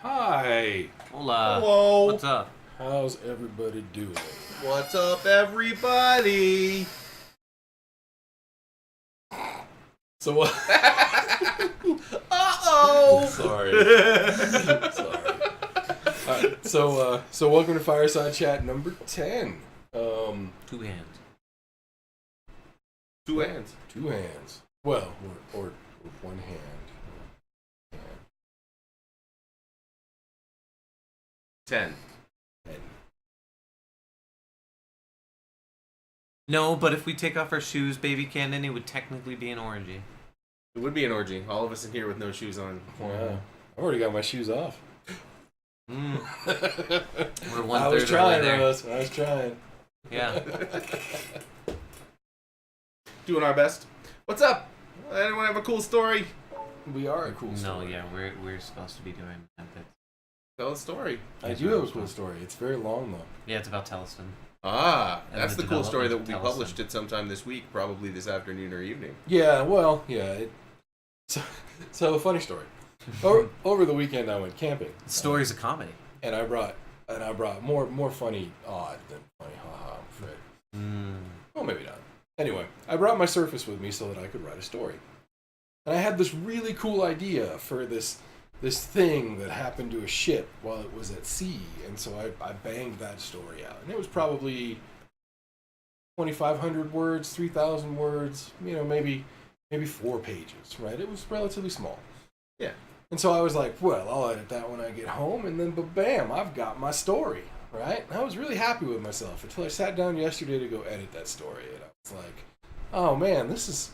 Hi. Hola. Hello. What's up? How's everybody doing? What's up, everybody? So what? Uh-oh. Sorry. Sorry. All right, so welcome to Fireside Chat number 10. Two hands. Two hands. Two hands. Well, or one hand. Yeah. 10. No, but if we take off our shoes, baby Cannon, it would technically be an orgy. It would be an orgy. All of us in here with no shoes on. Wow. I already got my shoes off. We're I was one-third trying, there. Rose. I was trying. Yeah. Doing our best. What's up? Anyone have a cool story? We are a cool No, story. yeah, we're supposed to be doing that. Tell a story. I do have a cool story. It's very long, though. Yeah, it's about Teleston. Ah, And that's the the cool story that will development be of published at sometime this week, probably this afternoon or evening. Yeah, well, yeah. So a funny story. Over the weekend, I went camping. The story's a comedy. And I brought more funny odd than funny haha, I'm afraid. Well, maybe not. Anyway, I brought my Surface with me so that I could write a story. And I had this really cool idea for this thing that happened to a ship while it was at sea, and so I banged that story out. And it was probably 2,500 words, 3,000 words, maybe 4 pages, right? It was relatively small. Yeah. And so I was like, well, I'll edit that when I get home, and then bam, I've got my story, right? And I was really happy with myself until I sat down yesterday to go edit that story, and I was like, oh man, this is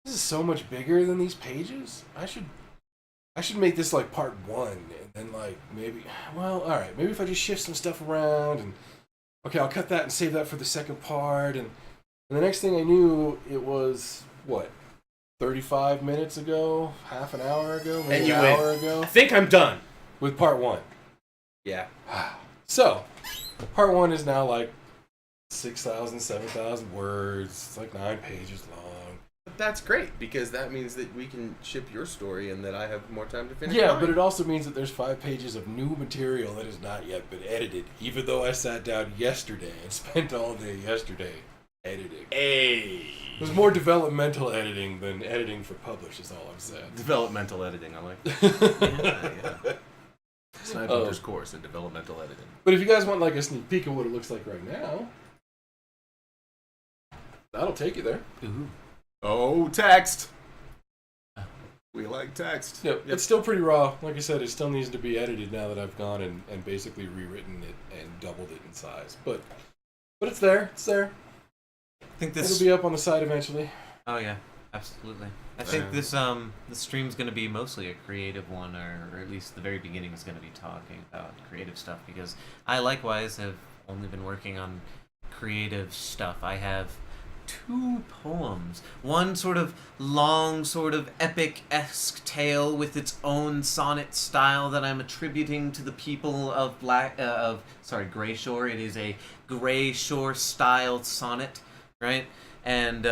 so much bigger than these pages. I should make this like part 1, and then like maybe if I just shift some stuff around, and okay, I'll cut that and save that for the second part, and the next thing I knew, it was what, 35 minutes ago, half an hour ago, maybe an hour ago, I think I'm done. with part 1. Yeah. So, part 1 is now like 6,000, 7,000 words. It's like 9 pages long. But that's great, because that means that we can ship your story and that I have more time to finish Yeah, mine. but it also means that there's 5 pages of new material that has not yet been edited, even though I sat down yesterday and spent all day yesterday editing. Hey. It was more developmental editing than editing for publish, is all I'm saying. Developmental editing, I like that. Yeah. Sniper's course in developmental editing. But if you guys want like a sneak peek of what it looks like right now, that'll take you there. Ooh. Oh, text. We like text. Yep. It's still pretty raw. Like I said, it still needs to be edited now that I've gone and basically rewritten it and doubled it in size. But it's there. It's there. I think this. It'll be up on the site eventually. Oh yeah, absolutely. I think this stream's gonna be mostly a creative one, or at least the very beginning is gonna be talking about creative stuff, because I likewise have only been working on creative stuff. I have 2 poems. One sort of long, sort of epic-esque tale with its own sonnet style that I'm attributing to the people of Gray Shore. It is a Gray Shore styled sonnet, right? And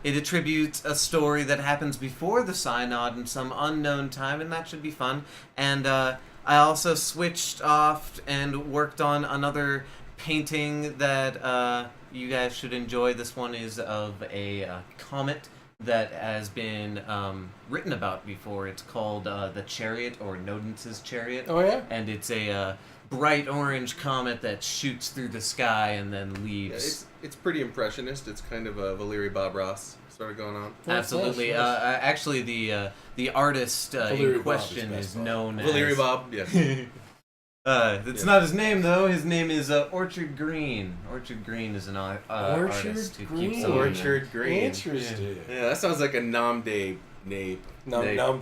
it attributes a story that happens before the Synod in some unknown time, and that should be fun. And I also switched off and worked on another painting that you guys should enjoy. This one is of a comet that has been written about before. It's called the Chariot, or Nodens's Chariot. Oh yeah? And it's a bright orange comet that shoots through the sky and then leaves. Yeah, it's pretty impressionist. It's kind of a Valery Bob Ross sort of going on. Absolutely. Nice. Actually, the artist Valery in Bob question is is best known as... Valery Bob, yeah. It's not his name, though. His name is Orchard Green. Orchard Green is an artist who Green. keeps on... Orchard Green. Interesting. Yeah, that sounds like a nom de brush. Nom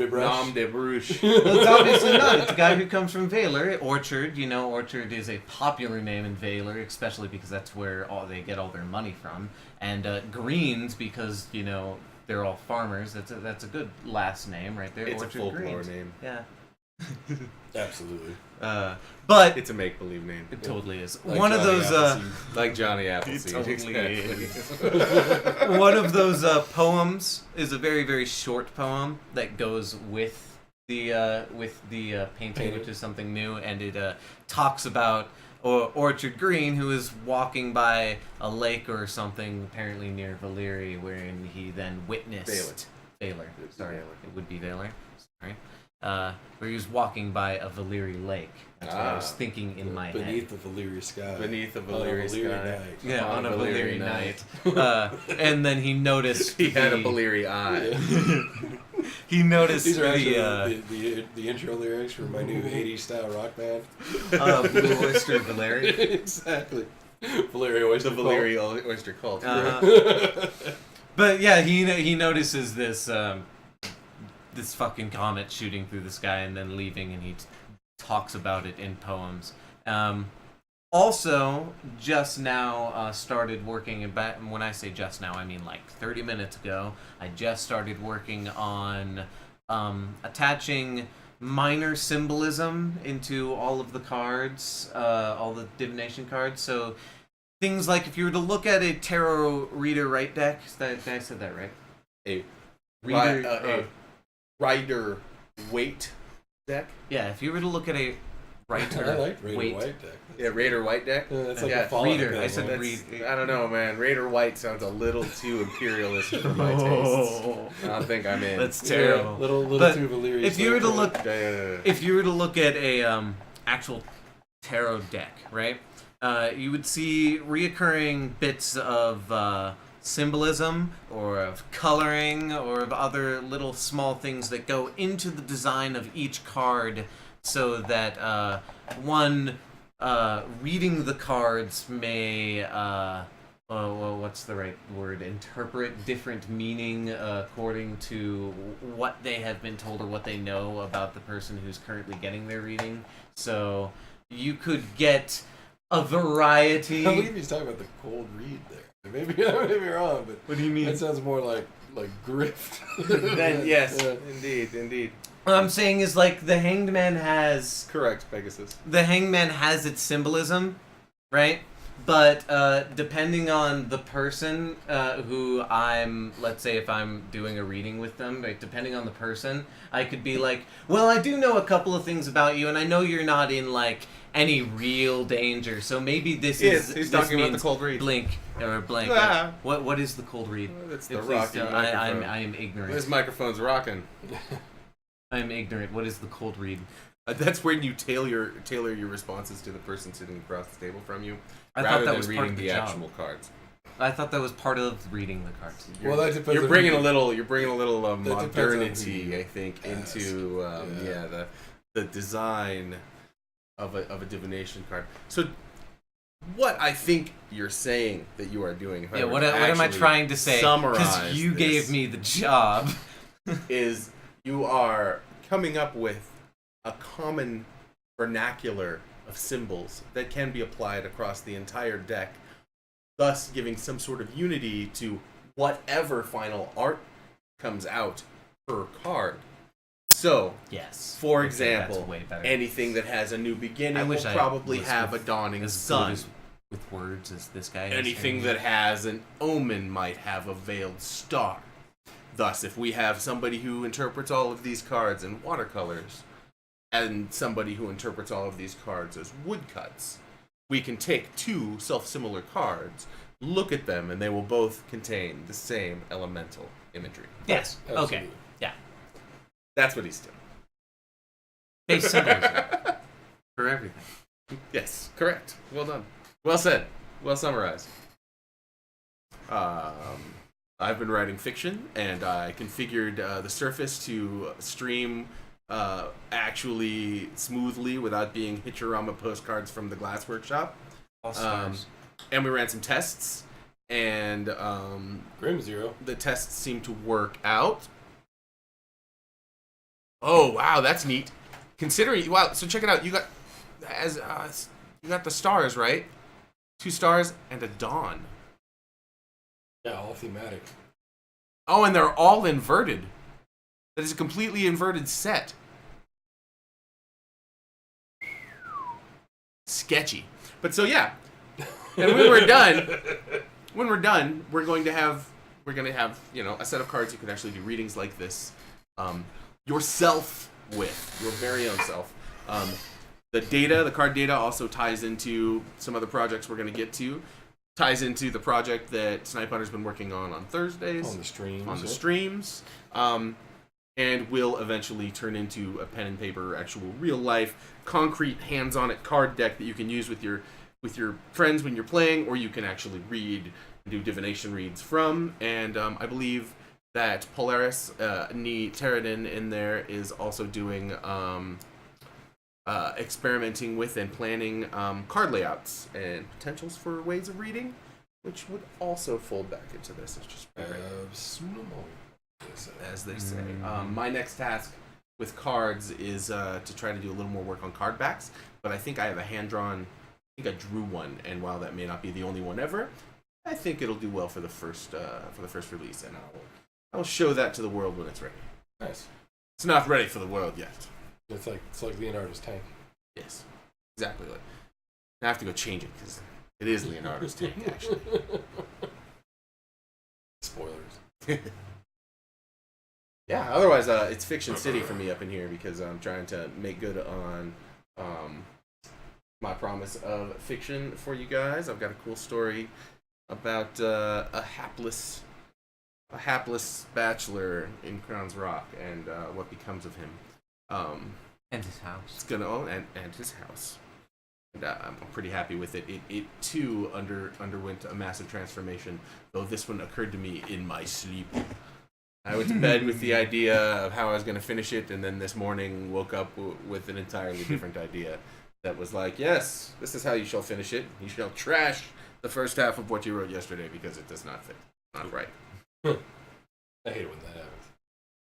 de brush. Well, it's obviously not. It's a guy who comes from Valor. Orchard, Orchard is a popular name in Valor, especially because that's where they get all their money from. And Greens, because, they're all farmers. That's a good last name right there. It's Orchard a folklore Greens. name. Yeah. Absolutely. But It's a make-believe name. it totally is. Like One of Johnny those Appleseed. Like Johnny Appleseed. totally exactly. one of those poems is a very, very short poem that goes with the painting, Painting. which is something new, and it talks about Orchard Green, who is walking by a lake or something, apparently near Valyria, wherein he then witnessed Valor. Sorry, Valor. it would be Valor. Sorry. Where he was walking by a Valyria lake. That's what I was thinking in my Beneath head. the Valyria sky. Beneath the On a Valyria sky. night. Yeah, on a Valyria Valyria night. And then he noticed. He had a the- Valyria eye. He noticed These are actually the the intro lyrics for my new 80s style rock band. Blue Oyster Valyria. Exactly. Valyria Oyster The Cult. Valyria oyster cult. But yeah, he notices this this fucking comet shooting through the sky and then leaving, and he talks about it in poems. Also, just now started working about. When I say just now, I mean like 30 minutes ago. I just started working on attaching minor symbolism into all of the cards, all the divination cards. So things like if you were to look at a tarot reader right deck, did I said that right? A Reader, rider weight deck. yeah. If you were to look at a writer, I like Raider weight. White deck. Yeah, Raider White deck. Yeah, that's like Yeah, a Fallout reader. deck, I said right? read. I don't know, man. Raider White sounds a little too imperialist for my tastes. I don't think I'm in. That's Yeah, terrible. little But too Valyria. if you were to look, Yeah. if you were to look at a actual tarot deck, right, you would see reoccurring bits of symbolism or of coloring or of other little small things that go into the design of each card, so that one reading the cards may what's the right word? Interpret different meaning according to what they have been told or what they know about the person who's currently getting their reading. So you could get a variety. I believe he's talking about the cold read there. Maybe I may be wrong, but What do you mean? that sounds more like grift. Then yes, Yeah. indeed. What I'm saying is, like, the Hanged Man has Correct, Pegasus. its symbolism, right? But depending on the person who I'm, let's say if I'm doing a reading with them, right, depending on the person, I could be like, well, I do know a couple of things about you, and I know you're not in, like, any real danger, so maybe this Yes, is... he's this talking about the means cold read. Blink, or blank. Ah. What is the cold read? That's the Please rocking don't- microphone. I am ignorant. This microphone's rocking. I am ignorant. What is the cold read? That's when you tailor your responses to the person sitting across the table from you, I rather thought that than was reading part of the the job. actual cards. I thought that was part of reading the cards. Well, that depends. You're on bringing who a you- little depends on who modernity, you I think, ask. into Yeah. the design of a divination card. So, what I think you're saying that you are doing, if I Yeah, were what to am I actually trying to say? Summarize Because you this, gave me the job. is you are coming up with a common vernacular of symbols that can be applied across the entire deck, thus giving some sort of unity to whatever final art comes out per card. So, Yes. for Okay, example, that's way better. anything that has a new I beginning will wish I probably was have a with- dawning as good sun. as with words as this guy is. Anything that has an omen might have a veiled star. Thus, if we have somebody who interprets all of these cards in watercolors, and somebody who interprets all of these cards as woodcuts, we can take two self-similar cards, look at them, and they will both contain the same elemental imagery. Yes. Okay. Absolutely. Yeah. That's what he's doing. Base symbolism for everything. Yes, correct. Well done. Well said. Well summarized. I've been writing fiction, and I configured the Surface to stream actually smoothly without being Hitchurama postcards from the Glass Workshop. All stars. And we ran some tests, and Grim Zero. the tests seemed to work out. Oh wow, that's neat. Considering so check it out. You got you got the stars, right? 2 stars and a dawn. Yeah, all thematic. Oh, and they're all inverted. That is a completely inverted set. Sketchy. But so yeah. And when we're done, we're going to have, you know, a set of cards you can actually do readings like this yourself with your very own self. The card data also ties into some other projects we're going to get to. Ties into the project that Snipe Hunter's been working on Thursdays. On the streams. And will eventually turn into a pen and paper, actual real life, concrete, hands-on it card deck that you can use with your friends when you're playing, or you can actually read and do divination reads from. And I believe that Polaris Pterodon in there is also doing experimenting with and planning card layouts and potentials for ways of reading, which would also fold back into this. It's just as they say. My next task with cards is to try to do a little more work on card backs, but I think I have a hand-drawn. I think I drew one, and while that may not be the only one ever, I think it'll do well for the first release, and I'll show that to the world when it's ready. Nice. It's not ready for the world yet. It's like Leonardo's tank. Yes, exactly. I have to go change it because it is Leonardo's tank, actually. Spoilers. Yeah. Otherwise, it's Fiction City for me up in here because I'm trying to make good on my promise of fiction for you guys. I've got a cool story about a hapless bachelor in Crown's Rock and what becomes of him. And his house. It's gonna and his house. And I'm pretty happy with it. It too underwent a massive transformation, though this one occurred to me in my sleep. I went to bed with the idea of how I was going to finish it, and then this morning woke up with an entirely different idea that was like, yes, this is how you shall finish it. You shall trash the first half of what you wrote yesterday because it does not fit. Not right. I hate it when that happens.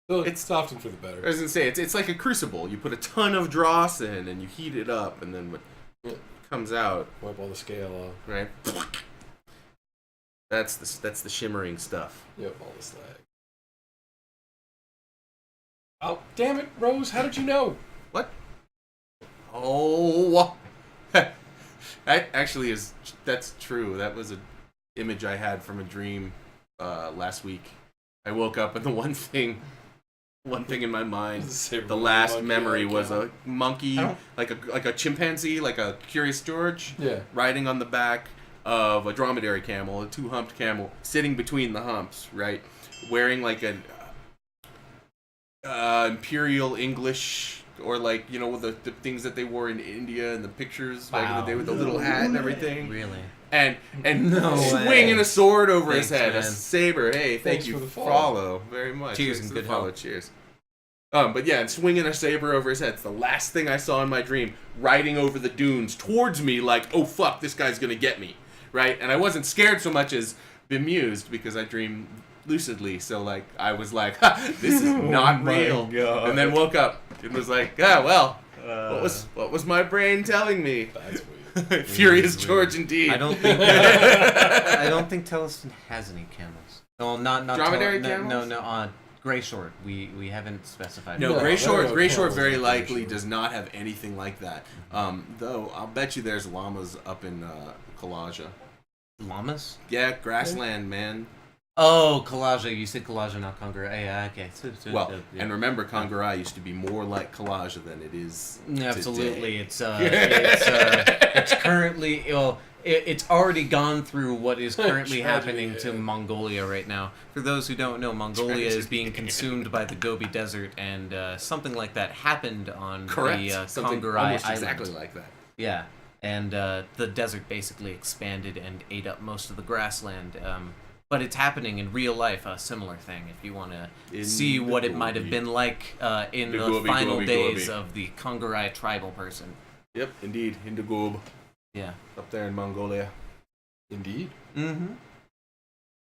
So it's often for the better. I was going to say, it's like a crucible. You put a ton of dross in, and you heat it up, and then what comes out... Wipe all the scale off. Right? That's the shimmering stuff. Yep, all the slag. Oh, damn it, Rose, how did you know? What? Oh, that actually that's true. That was an image I had from a dream last week. I woke up and the one thing in my mind, the last memory was a monkey, like a chimpanzee, like a Curious George, riding on the back of a dromedary camel, a two-humped camel, sitting between the humps, right? Wearing like an imperial English, or like, you know, the things that they wore in India and the pictures back in the day with the little hat and everything. Really? And no swinging a sword over Thanks, his head, man. a saber. Hey, Thanks thank you for the follow very much. Cheers Thanks and for the good follow. health. Cheers. But yeah, and swinging a saber over his head. It's the last thing I saw in my dream. Riding over the dunes towards me, like, oh fuck, this guy's gonna get me, right? And I wasn't scared so much as bemused because I dream lucidly. So like, I was like, this is not real. God. And then woke up and was like, well, what was my brain telling me? That's weird. Furious George, indeed. I don't think Teleston has any camels. No, not Dromedary camels. camels? No. Gray Short. We haven't specified. No, No, Gray Short. no Gray Short camels very in Gray likely Short. does not have anything like that. Though I'll bet you there's llamas up in Kalaja. Llamas? Yeah, grassland, man. Oh, Kalaja. You said Kalaja, not Congar. Yeah, okay. Well, and remember, Congarai used to be more like Kalaja than it is absolutely. today. It's currently it's already gone through what is currently happening Tragedy, to Mongolia right now. For those who don't know, Mongolia is being consumed by the Gobi Desert, and something like that happened on Correct. the Something Congarai almost Island. exactly like that. Yeah, and the desert basically expanded and ate up most of the grassland. But it's happening in real life, a similar thing, if you want to see the what it might have Gobi. been like in the Gobi, final Gobi, days Gobi. of the Congarai tribal person. Yep, indeed, Hindugob, Yeah. up there in Mongolia. Indeed. Mm-hmm.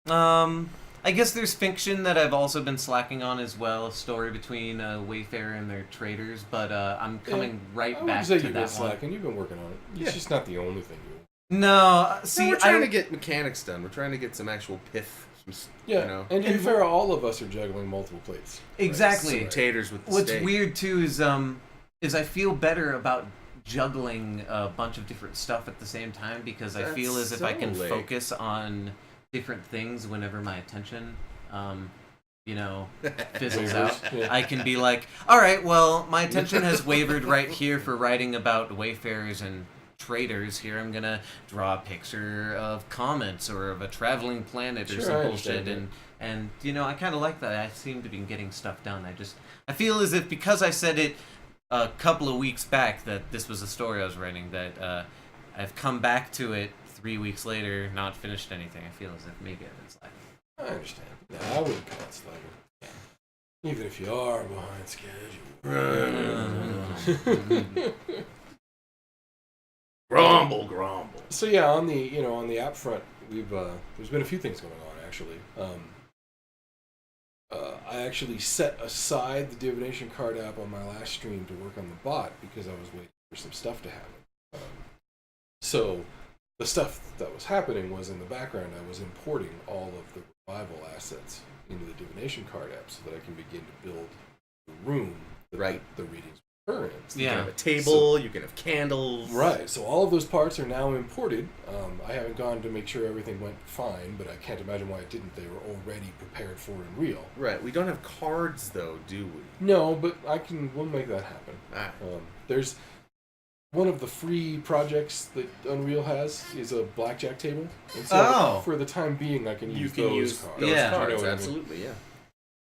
I guess there's fiction that I've also been slacking on as well, a story between Wayfarer and their traders, but I'm coming right I back wouldn't say to you've been that one. slacking. You've been working on it. It's Yeah. just not the only thing you. No, see, No, we're trying to get mechanics done. We're trying to get some actual pith. Yeah, You know. and to be fair, all of us are juggling multiple plates. Exactly. Some taters with the What's steak. weird too is I feel better about juggling a bunch of different stuff at the same time because I feel That's as if I so can lame. focus on different things whenever my attention fizzles Waivers, out, yeah. I can be like, all right, well, my attention has wavered right here for writing about wayfarers and traders. Here I'm gonna draw a picture of comets or of a traveling planet or Sure, some I bullshit, understand and I kind of like that. I seem to be getting stuff done. I feel as if because I said it a couple of weeks back that this was a story I was writing, that I've come back to it 3 weeks later, not finished anything. I feel as if maybe I've been slacking. I understand. No, I wouldn't call it slacking. Even if you are behind schedule. Grumble. So yeah, on the app front, we've there's been a few things going on actually. I actually set aside the divination card app on my last stream to work on the bot because I was waiting for some stuff to happen. So the stuff that was happening was in the background. I was importing all of the revival assets into the divination card app so that I can begin to build the room that the readings occur in. So you can have a table, you can have candles. Right, so all of those parts are now imported. I haven't gone to make sure everything went fine, but I can't imagine why it didn't. They were already prepared for Unreal. Right, we don't have cards though, do we? No, but we'll make that happen. There's one of the free projects that Unreal has is a blackjack table. And so for the time being, I can use those cards. Those cards, You know absolutely, yeah.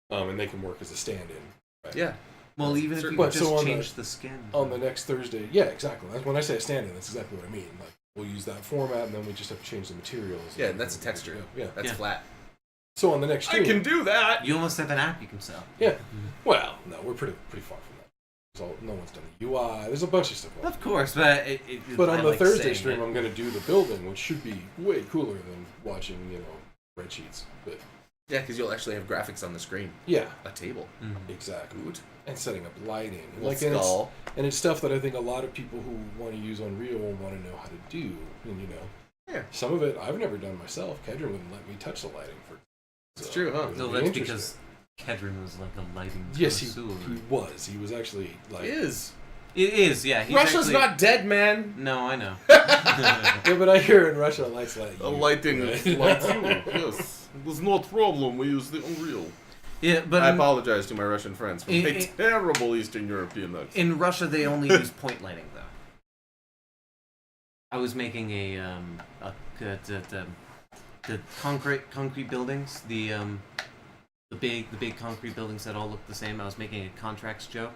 And they can work as a stand-in. Right? Yeah. Well, even if you But just so change the skin. On the next Thursday, yeah, exactly. When I say a stand-in, that's exactly what I mean. Like, we'll use that format, and then we just have to change the materials. Yeah, that's a texture. Yeah. That's flat. So on the next stream... I can do that! You almost have an app you can sell. Yeah. Well, no, we're pretty far from that. No one's done the UI. There's a bunch of stuff. Of course, but But on I the like Thursday saying stream, I'm going to do the building, which should be way cooler than watching, spreadsheets. But yeah, because you'll actually have graphics on the screen. Yeah. A table. Mm-hmm. Exactly. And setting up lighting. Skull. And it's stuff that I think a lot of people who want to use Unreal want to know how to do. And, some of it I've never done myself. Kedron wouldn't let me touch the lighting. It's true, huh? No, that's because Kedron was like a lighting Yes, connoisseur. he was. He was actually like... He is. It is, yeah. Russia's not dead, man. No, I know. Yeah, but I hear in Russia, lights light you. The lighting lights you. Yes. It was no problem. We used the Unreal. Yeah, but I apologize to my Russian friends for my terrible Eastern European accent. In Russia, they only use point lighting, though. I was making the concrete buildings, the big concrete buildings that all look the same. I was making a contracts joke.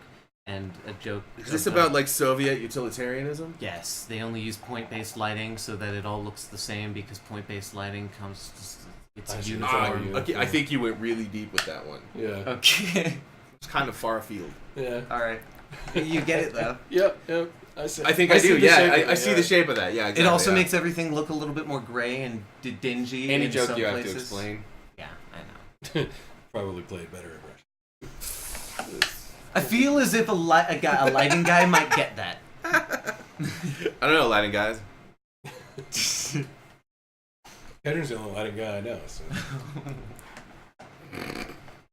And a joke. Is this about like Soviet utilitarianism? Yes, they only use point-based lighting so that it all looks the same because point-based lighting it's uniform. Okay, I think you went really deep with that one. Yeah. Okay. It's kind of far afield. Yeah. All right. You get it though. Yep. I think I do. Yeah, I see the shape of that. Yeah. Exactly, it also makes everything look a little bit more gray and dingy. Any in joke some you places. have to explain. Yeah, I know. Probably played better in Russia. I feel as if a lighting guy might get that. I don't know, lighting guys. Kedron's the only lighting guy I know. So.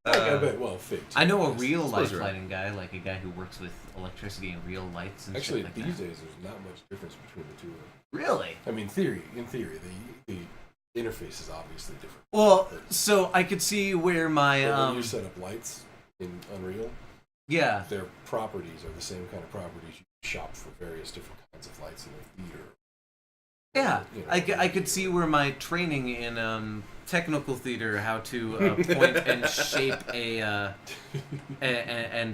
I bet. Well, fake. I know a real lighting guy, like a guy who works with electricity and real lights and Actually, shit like these that. days there's not much difference between the two. Really? I mean, in theory, the interface is obviously different. Well, so I could see where my when you set up lights in Unreal. Yeah. Their properties are the same kind of properties you shop for various different kinds of lights in a theater. Yeah, I could see where my training in technical theater, how to point and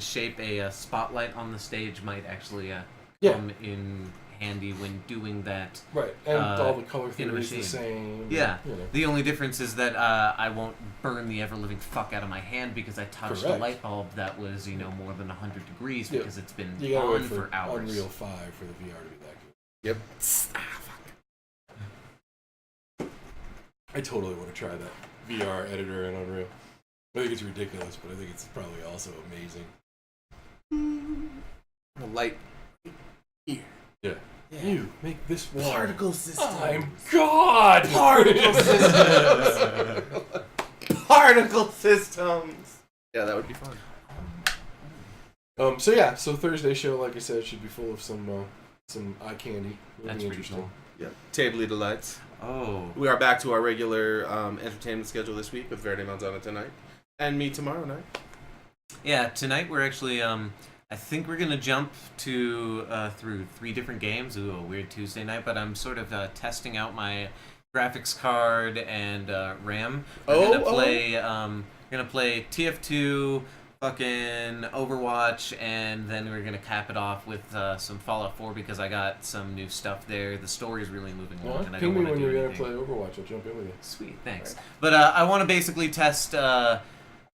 shape a spotlight on the stage, might actually come in handy when doing that. Right, and all the color theory is the same. Yeah, the only difference is that I won't burn the ever-living fuck out of my hand because I touched a light bulb that was, more than 100 degrees because it's been on for hours. Unreal 5 for the VR to be that good. Yep. I totally want to try that VR editor in Unreal. I think it's ridiculous, but I think it's probably also amazing. A light here. Yeah. You make this wall. Particle system. I'm God. Particle systems. Particle systems. Yeah, that would be fun. So Thursday show, like I said, should be full of some eye candy. It'll be interesting. Cool. Yeah. Table delights. Oh. We are back to our regular entertainment schedule this week with Verde Manzana tonight. And me tomorrow night. Yeah, tonight we're actually I think we're gonna jump to through 3 different games. Ooh, a weird Tuesday night, but I'm sort of testing out my graphics card and RAM. We're gonna play TF2, fucking Overwatch, and then we're gonna cap it off with some Fallout 4 because I got some new stuff there. The story's really moving along, and I don't Ping me want to when do you're anything. gonna play Overwatch. I'll jump in with you. Sweet, thanks. Right. But I want to basically test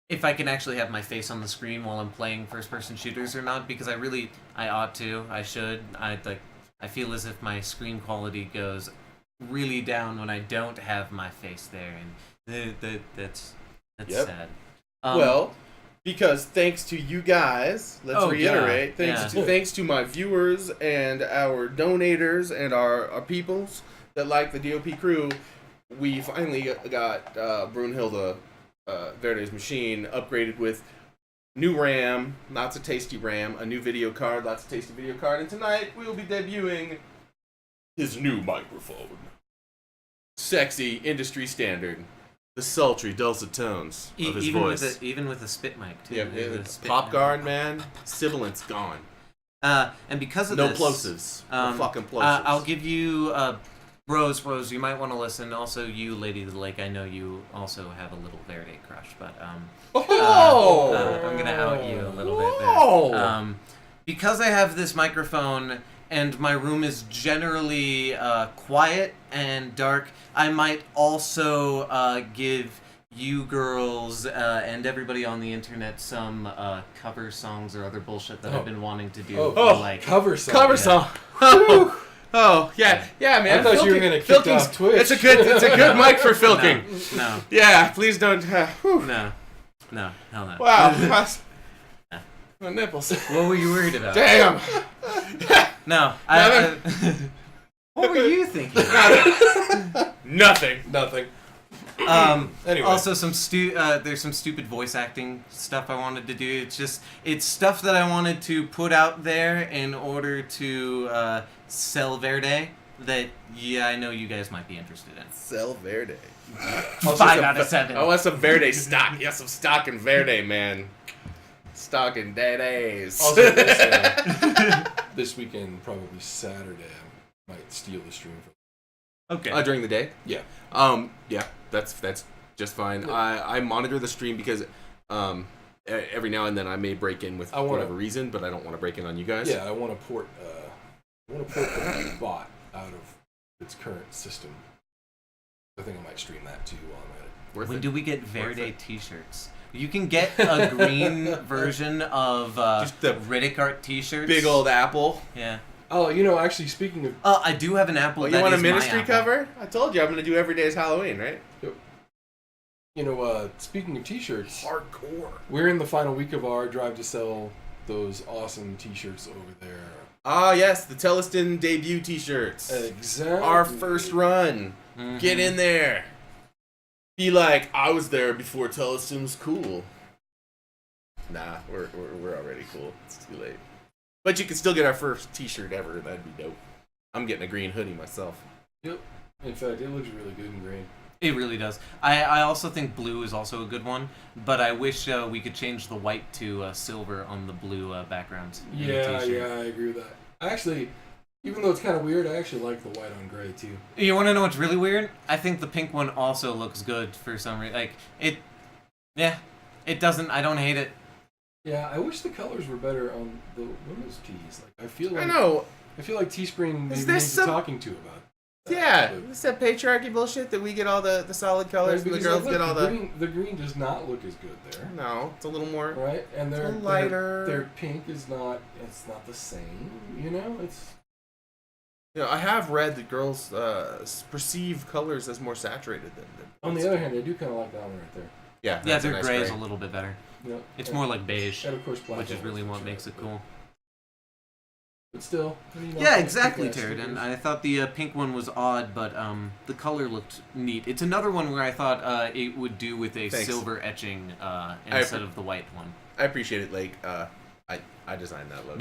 if I can actually have my face on the screen while I'm playing first-person shooters or not, because I ought to, I should. I feel as if my screen quality goes really down when I don't have my face there, and that's Yep. sad. Well, because thanks to you guys, let's reiterate, thanks to my viewers and our donators and our peoples that like the DOP crew, we finally got Brunhilde Verde's machine upgraded with new RAM, lots of tasty RAM, a new video card, lots of tasty video card, and tonight we will be debuting his new microphone. Sexy, industry standard, the sultry, dulcet tones of his voice. Even with a spit mic, too. Yeah, pop guard, man, sibilance gone. And because of no this... plosives. No fucking plosives. I'll give you... Rose, you might want to listen. Also, you, Lady of the Lake, I know you also have a little Verde crush, but I'm gonna out you a little bit there. Because I have this microphone and my room is generally quiet and dark, I might also give you girls and everybody on the internet some cover songs or other bullshit that I've been wanting to do. Cover song. Cover song. Oh yeah, man. I thought you were gonna kick off Twitch. It's a good mic for filking. No. Yeah, please don't. No, hell no. Wow, my nipples. What were you worried about? Damn. No, what were you thinking? Nothing. Anyway. Also, there's some stupid voice acting stuff I wanted to do. It's stuff that I wanted to put out there in order to sell Verde. That I know you guys might be interested in. Sell Verde. 5 out of 7. I want some Verde stock. Yeah, some stock in Verde, man. Stock in Days. Also, this weekend, probably Saturday, I might steal the stream from. Okay. During the day? Yeah. Yeah, that's just fine. Yeah. I monitor the stream because every now and then I may break in with whatever reason, but I don't want to break in on you guys. Yeah, I want to port the bot out of its current system. I think I might stream that too while I'm at it. When do we get Verde t-shirts? You can get a green version of just the Riddick Art t-shirts. Big old apple. Yeah. Oh, actually, speaking of... I do have an apple. You want a ministry cover? I told you I'm going to do every day is Halloween, right? Speaking of t-shirts... Hardcore. We're in the final week of our drive to sell those awesome t-shirts over there. Ah, yes, the Teleston debut t-shirts. Exactly. Our first run. Mm-hmm. Get in there. Be like, I was there before Teleston was cool. Nah, we're already cool. It's too late. But you can still get our first t-shirt ever. That'd be dope. I'm getting a green hoodie myself. Yep. In fact, it looks really good in green. It really does. I also think blue is also a good one, but I wish we could change the white to silver on the blue background. Yeah, I agree with that. Actually, even though it's kind of weird, I actually like the white on gray too. You want to know what's really weird? I think the pink one also looks good for some reason. It doesn't. I don't hate it. Yeah, I wish the colors were better on the women's tees. I feel like Teespring needs talking to about that. Yeah, it's that patriarchy bullshit that we get all the solid colors and the girls get all the... The green does not look as good there. No, it's a little more... Right? And their lighter. Their pink is not... It's not the same, It's... I have read that girls perceive colors as more saturated than... On the other hand, I do kind of like that one right there. Yeah, their nice gray is a little bit better. Yeah, it's more like beige, and of course black, which is really what makes it cool. But still, yeah, exactly, Jared. And I thought the pink one was odd, but the color looked neat. It's another one where I thought it would do with a silver etching instead of the white one. I appreciate it. I designed that logo.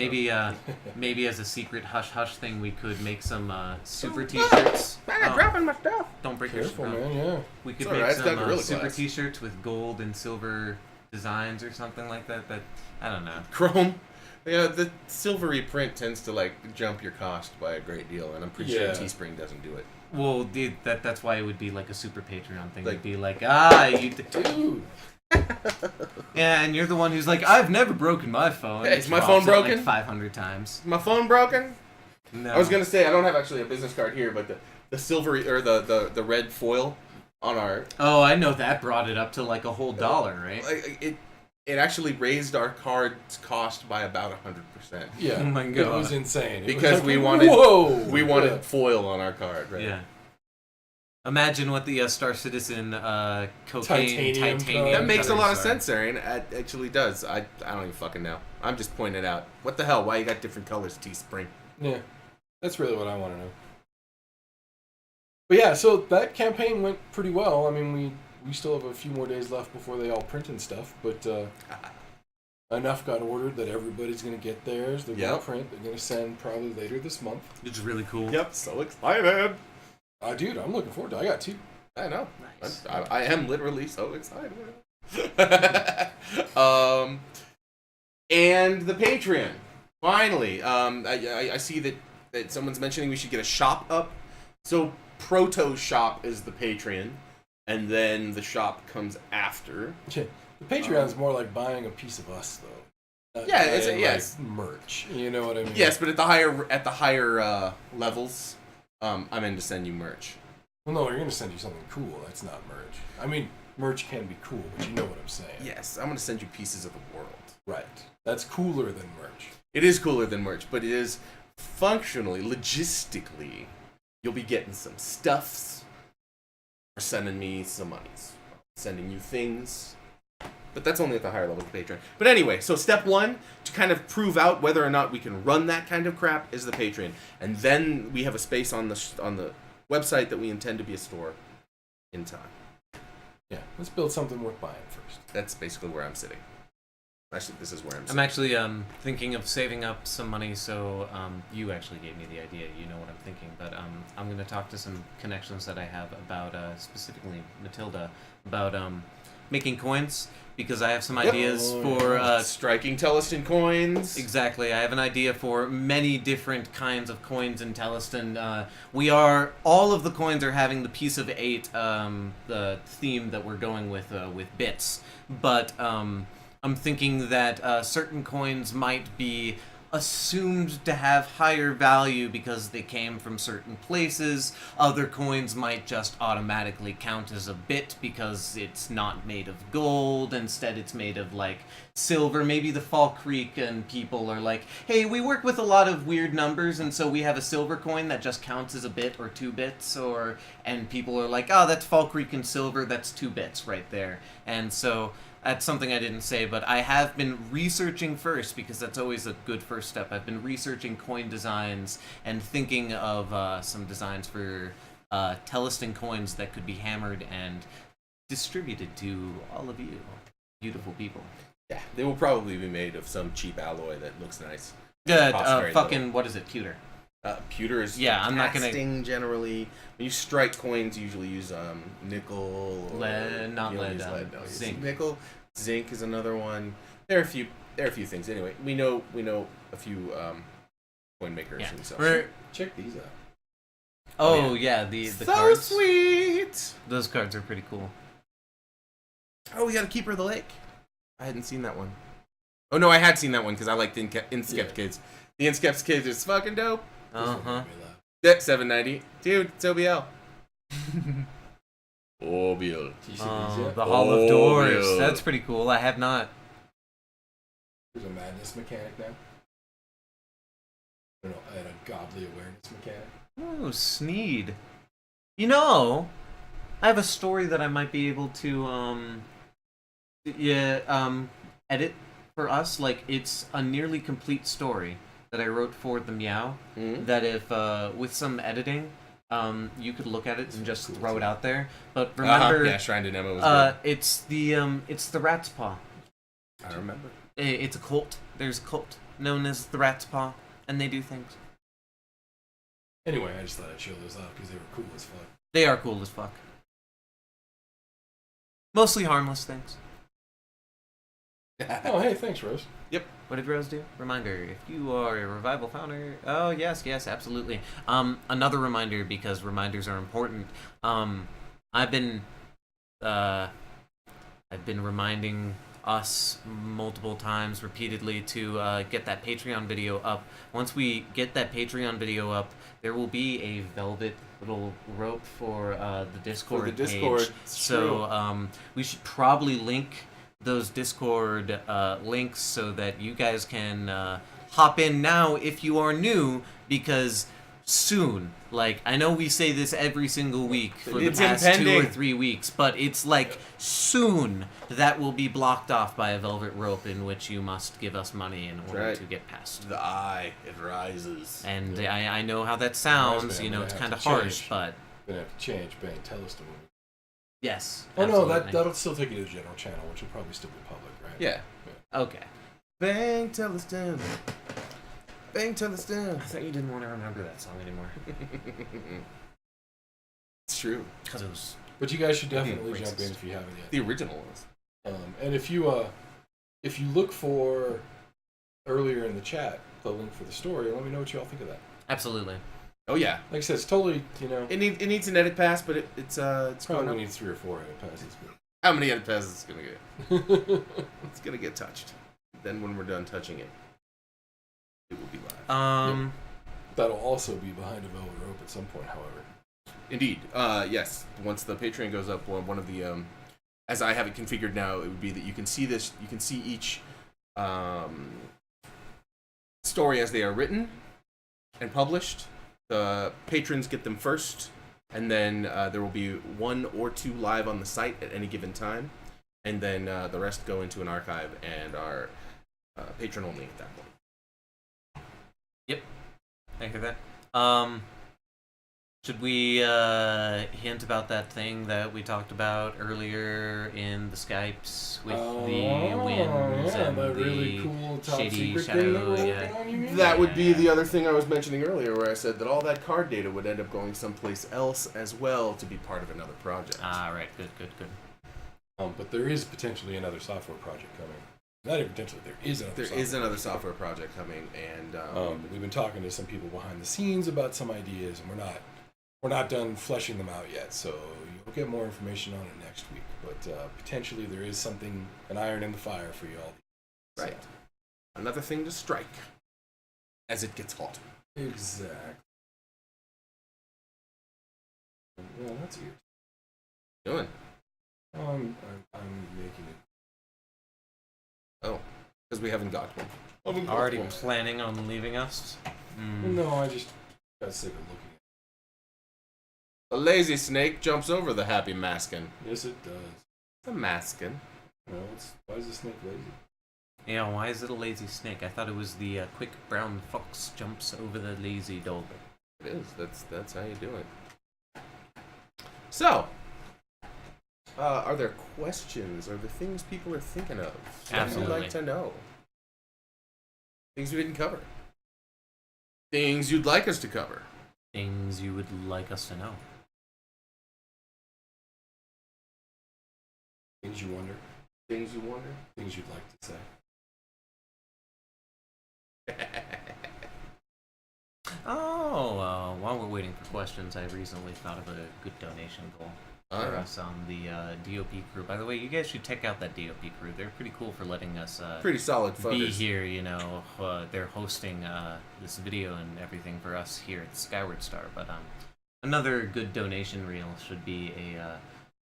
Maybe as a secret hush hush thing, we could make some super T-shirts. Dropping my stuff. Don't break Careful, your man. Yeah. We could It's make alright, it's got some Gorilla super Glass. T-shirts with gold and silver designs or something like that. That I don't know. Chrome. Yeah, the silvery print tends to like jump your cost by a great deal, and I'm pretty sure Teespring doesn't do it. Well, that's why it would be like a super Patreon thing. Like- It'd be like, you Dude. yeah, and you're the one who's like, I've never broken my phone. Hey, is my Drops phone it, broken? Like 500 times. My phone broken? No. I was gonna say I don't have actually a business card here, but the silvery or the red foil on our Oh, I know that brought it up to like a whole $1, right? it actually raised our card's cost by about 100%. Yeah. Oh my It God. was insane. It Because was we like, wanted whoa! we wanted foil on our card, right? Yeah. Imagine what the Star Citizen cocaine Titanium titanium. That makes a colors lot of are. sense, Aaron. It actually does. I don't even fucking know. I'm just pointing it out. What the hell? Why you got different colors, Teespring? Yeah. That's really what I want to know. But yeah, so that campaign went pretty well. I mean, we still have a few more days left before they all print and stuff, but enough got ordered that everybody's going to get theirs. They're going to print. They're going to send probably later this month. Which is really cool. Yep, so excited. Dude, I'm looking forward to it. I got two. I know. Nice. I am literally so excited. And the Patreon. Finally. I see that someone's mentioning we should get a shop up. So Proto Shop is the Patreon, and then the shop comes after. The Patreon's more like buying a piece of us, though. Not Yeah, it's buying, yes. like, merch. You know what I mean? Yes, but at the higher levels, I'm in to send you merch. Well, no, we're going to send you something cool. That's not merch. I mean, merch can be cool, but you know what I'm saying. Yes, I'm going to send you pieces of the world. Right. That's cooler than merch. It is cooler than merch, but it is functionally, logistically, you'll be getting some stuffs or sending me some monies. Sending you things. But that's only at the higher level of Patreon. But anyway, so step one, to kind of prove out whether or not we can run that kind of crap, is the Patreon. And then we have a space on the website that we intend to be a store in time. Yeah, let's build something worth buying first. That's basically where I'm sitting. Actually, this is where I'm I'm sitting. actually thinking of saving up some money, so you actually gave me the idea. You know what I'm thinking, but I'm going to talk to some connections that I have about, specifically Matilda, about making coins, because I have some ideas for... striking Teleston coins. Exactly. I have an idea for many different kinds of coins in Teleston. All of the coins are having the piece of 8, the theme that we're going with bits, but... I'm thinking that certain coins might be assumed to have higher value because they came from certain places. Other coins might just automatically count as a bit because it's not made of gold. Instead, it's made of, like, silver. Maybe the Fall Creek and people are like, hey, we work with a lot of weird numbers, and so we have a silver coin that just counts as a bit or 2 bits. And people are like, oh, that's Fall Creek and silver. That's 2 bits right there. And so... that's something I didn't say, but I have been researching first, because that's always a good first step. I've been researching coin designs and thinking of some designs for Teleston coins that could be hammered and distributed to all of you, beautiful people. Yeah, they will probably be made of some cheap alloy that looks nice. Fucking, what is it, pewter? Pewter is I'm not gonna... casting generally. When you strike coins, you usually use nickel. Or, lead, not lead, No, you use zinc. nickel. Zinc is another one. There are a few things. Anyway, we know a few coin makers Yeah. and stuff. Check these out. Oh, yeah, the so cards. sweet. Those cards are pretty cool. Oh, we got a Keeper of the Lake. I hadn't seen that one. Oh no, I had seen that one because I liked Inskept Kids. The Inskept Kids is fucking dope. Uh-huh. That $7.90, dude. It's OBL. OBL. Do you see these yet? The Hall of Doors. yeah. That's pretty cool. I have not. There's a madness mechanic now. I don't know, I had a godly awareness mechanic. Oh, Sneed. You know, I have a story that I might be able to, edit for us. Like, it's a nearly complete story that I wrote for the Meow. Mm-hmm. That if, with some editing, you could look at it and just throw it out there. But remember, Yeah, Shrine to Nemo was good. it's the rat's paw. I remember. It's a cult. There's a cult known as the Rat's Paw, and they do things. Anyway, I just thought I'd show those off because they were cool as fuck. They are cool as fuck. Mostly harmless things. Oh, hey, thanks, Rose. Yep. What did Rose do? Reminder, if you are a Revival founder... Oh, yes, absolutely. Another reminder, because reminders are important. I've been reminding us multiple times, repeatedly, to get that Patreon video up. Once we get that Patreon video up, there will be a velvet little rope for the Discord page. So we should probably link those Discord links so that you guys can hop in now if you are new, because soon, like, I know we say this every single week for the past 2 or 3 weeks, but it's like soon that will be blocked off by a velvet rope in which you must give us money in order to get past. The eye, it rises. And I know how that sounds, you know, it's kind of harsh, but... Gonna have to change. Bang, tell us to move. Yes. Oh absolutely. no, that'll still take you to the general channel, which will probably still be public, right? Yeah. Okay. Bang, tell us down. Bang, tell us down. I thought you didn't want to remember that song anymore. It's true. Because it was... But you guys should definitely jump in if you haven't yet. The original ones. And if you look for earlier in the chat the link for the story, let me know what you all think of that. Absolutely. Oh yeah. Like I said, it's totally, you know. It needs an edit pass, but it's probably needs 3 or 4 edit passes. How many edit passes is gonna get? It's gonna get touched. Then when we're done touching it, it will be live. Yep. That'll also be behind a velvet rope at some point, however. Indeed. Yes. Once the Patreon goes up, one of the as I have it configured now, it would be that you can see this. You can see each story as they are written and published. The patrons get them first, and then there will be 1 or 2 live on the site at any given time, and then the rest go into an archive and are patron only at that point. Yep. I hear that. Should we hint about that thing that we talked about earlier in the Skypes with the winds and the the really cool top shady secret shadow? thing that we're Yeah. working on, you mean? That would be the other thing I was mentioning earlier, where I said that all that card data would end up going someplace else as well to be part of another project. Ah, right. Good. But there is potentially another software project coming. Not even potentially, there is another software project coming, and we've been talking to some people behind the scenes about some ideas, and we're not done fleshing them out yet, so you'll get more information on it next week. But potentially there is something, an iron in the fire for you all. Right. So. Another thing to strike as it gets hot. Exactly. Well, that's weird. Doing? I'm making it. Oh, because we haven't got one. Already planning on leaving us? No, I just got sick of looking. A lazy snake jumps over the happy maskin. Yes, it does. It's a maskin. No, why is the snake lazy? Yeah, why is it a lazy snake? I thought it was the quick brown fox jumps over the lazy dog. It is. That's how you do it. So, are there questions? Are there things people are thinking of? Absolutely. You'd like to know? Things we didn't cover. Things you'd like us to cover. Things you would like us to know. Things you wonder. Things you wonder. Things you'd like to say. While we're waiting for questions, I recently thought of a good donation goal for us on the DOP crew. By the way, you guys should check out that DOP crew. They're pretty cool for letting us pretty solid fuckers. be here. You know, they're hosting this video and everything for us here at Skyward Star. But another good donation reel should be a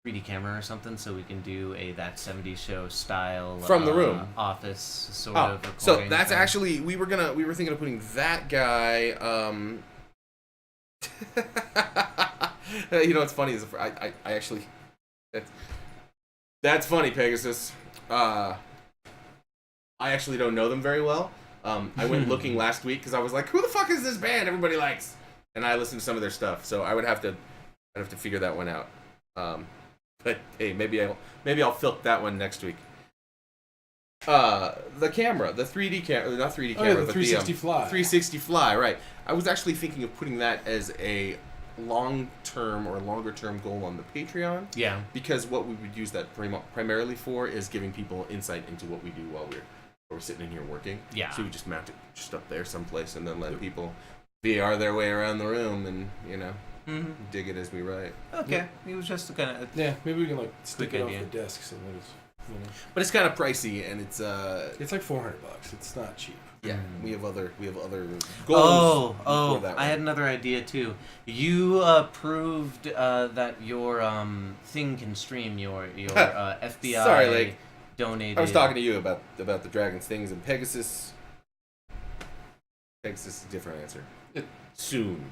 3D camera or something, so we can do a That 70s Show style from the room office sort of recording. So that's thing. Actually we were thinking of putting that guy. You know what's funny is I actually that's funny, Pegasus. I actually don't know them very well. I went looking last week because I was like, who the fuck is this band everybody likes? And I listened to some of their stuff, so I'd have to figure that one out. But hey, maybe I'll filk that one next week. The camera, the 3D camera, not 3D camera, the but 360 the Fly. 360 Fly, right. I was actually thinking of putting that as a long-term or longer-term goal on the Patreon. Yeah. Because what we would use that primarily for is giving people insight into what we do while we're sitting in here working. Yeah. So we just mount it just up there someplace and then let people VR their way around the room and, dig it as we write. Okay. It was just kind of... Yeah, maybe we can like stick Quick it idea. off the desk so that it's, But it's kind of pricey and it's It's like $400. It's not cheap. yeah, we have other goals. Oh, that I one. had another idea too. You proved that your thing can stream your FBI Sorry, Lake. donated. I was talking to you about the Dragon's things and Pegasus. Pegasus is a different answer. Soon.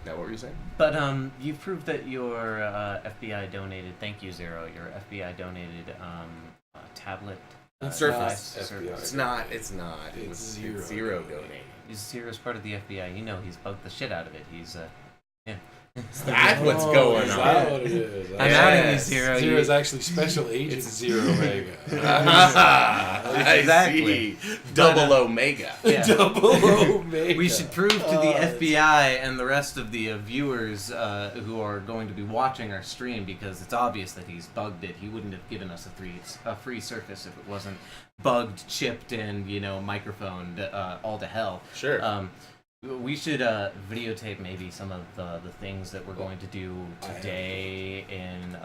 Now, what were you saying? But you proved that your FBI donated. Thank you, Zero. Your FBI donated tablet. Surface. Device. FBI. It's not. It's zero donated. Zero's part of the FBI. You know, he's bugged the shit out of it. He's That's what's Oh, going is on. that what it is? I'm Yes. outing you, Zero. Zero is actually Special Agent Zero Omega. Exactly. I see. Double Omega. Yeah. Double Omega. We should prove to the that's- FBI and the rest of the viewers who are going to be watching our stream, because it's obvious that he's bugged it. He wouldn't have given us a free Surface if it wasn't bugged, chipped, and microphoned all to hell. Sure. We should videotape maybe some of the things that we're going to do today in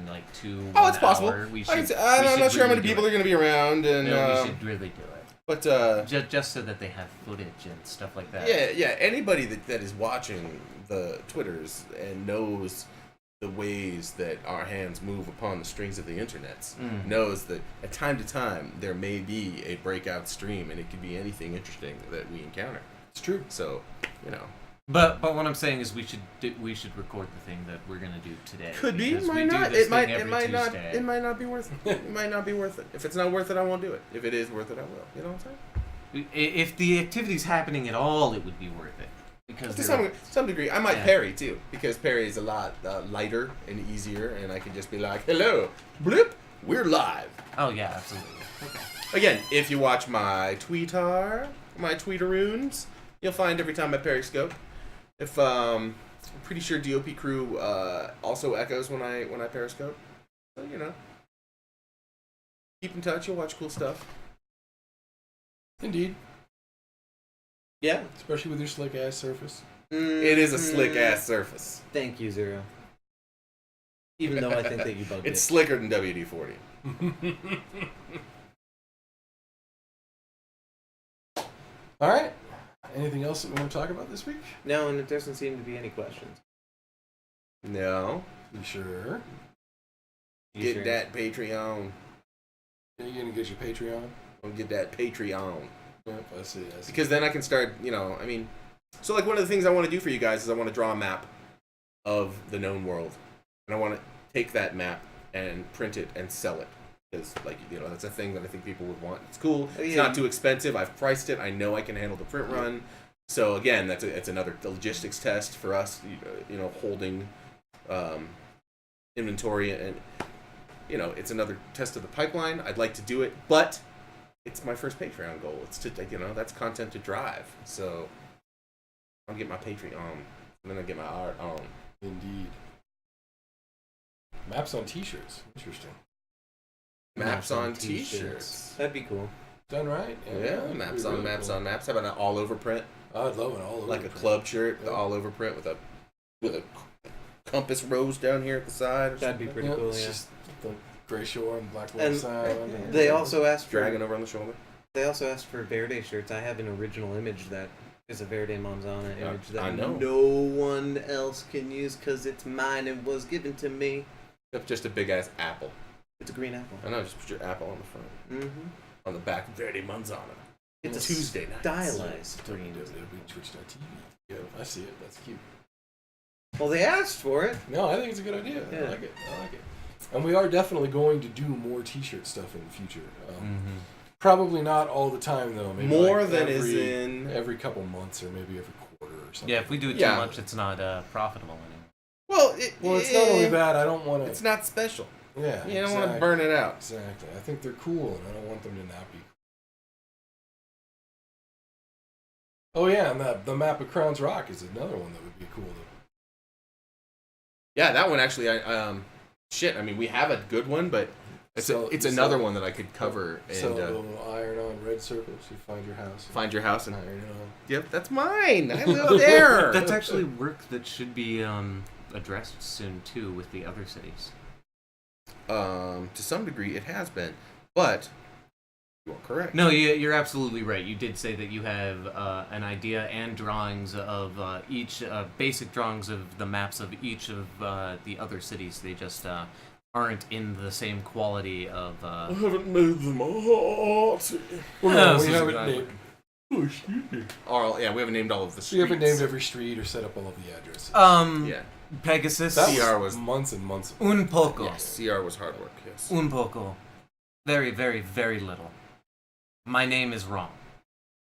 like 2 Oh, it's possible. hour. I'm not sure how many people are going to be around, and No, we should really do it. but Just so that they have footage and stuff like that. yeah. Anybody that is watching the Twitters and knows the ways that our hands move upon the strings of the internets knows that at time to time there may be a breakout stream, and it could be anything interesting that we encounter. It's true. So, But what I'm saying is we should record the thing that we're gonna do today. could be, because might we do not. this It might, thing it every might not. Tuesday. It might not be worth it. It might not be worth it. If it's not worth it, I won't do it. If it is worth it, I will. You know what I'm saying? If the activity's happening at all, it would be worth it. Because To some degree, I might Yeah. parry too, because parry is a lot lighter and easier, and I can just be like, "Hello, blip, we're live." Oh yeah, absolutely. Again, if you watch my tweetaroons, you'll find every time I periscope. If I'm pretty sure DOP crew also echoes when I periscope. So keep in touch. You'll watch cool stuff. Indeed. Yeah. Especially with your slick ass Surface. It is a slick ass surface. Thank you, Zero. Even though I think that you bugged It's slicker than WD-40. All right. Anything else that we want to talk about this week? No, and it doesn't seem to be any questions. No. You sure? Get that Patreon. Are you gonna get your Patreon? I'll get that Patreon. Yep, I see. Because then I can start, so like one of the things I want to do for you guys is I want to draw a map of the known world. And I want to take that map and print it and sell it. Because, that's a thing that I think people would want. It's cool. It's not too expensive. I've priced it. I know I can handle the print run. So, again, it's another logistics test for us, holding inventory. And, it's another test of the pipeline. I'd like to do it. But it's my first Patreon goal. It's to, that's content to drive. So, I'll get my Patreon. And then I'll get my art on. Indeed. Maps on T-shirts. Interesting. Maps on T-shirts. That'd be cool. Done right. Yeah, maps on maps on maps. How about an all-over print? I'd love it all over. Like a print. club shirt, Yeah. the all-over print with a compass rose down here at the side. Or That'd be something. pretty cool. It's yeah. just the gray shore and black And side. They also asked for Dragon over on the shoulder. They also asked for Verde shirts. I have an original image that is a Verde Manzana Yeah, image that I know. no one else can use because it's mine and was given to me. That's just a big-ass apple. It's a green apple. I know, just put your apple on the front. Mm-hmm. On the back, Verde Manzana. It's a Tuesday night. stylized green. It'll be Twitch.tv. Yeah, I see it. That's cute. Well, they asked for it. No, I think it's a good idea. Yeah. I like it. And we are definitely going to do more T-shirt stuff in the future. Probably not all the time, though. Maybe More like than is in... every couple months or maybe every quarter or something. Yeah, if we do it Yeah. too much, it's not profitable anymore. Well, Well, it's not only that. I don't want to. It's not special. Yeah, You don't want to burn it out. Exactly. I think they're cool, and I don't want them to not be cool. Oh yeah, and the map of Crown's Rock is another one that would be cool. Yeah, that one actually. I mean, we have a good one, but it's another one that I could cover. And so iron on red circles. You find your house. Find your house and iron it on. Yep, that's mine. I live there. That's actually work that should be addressed soon too with the other cities. To some degree, it has been, but you are correct. No, you're absolutely right. You did say that you have an idea and drawings of each basic drawings of the maps of each of the other cities. They just aren't in the same quality of. I haven't made them all. Well, we haven't named. Oh, excuse me. We haven't named all of the streets. We haven't named every street or set up all of the addresses. Yeah. Pegasus. That CR was months and months. Un poco. Yes, CR was hard work. Yes. Un poco. Very, very, very little. My name is wrong.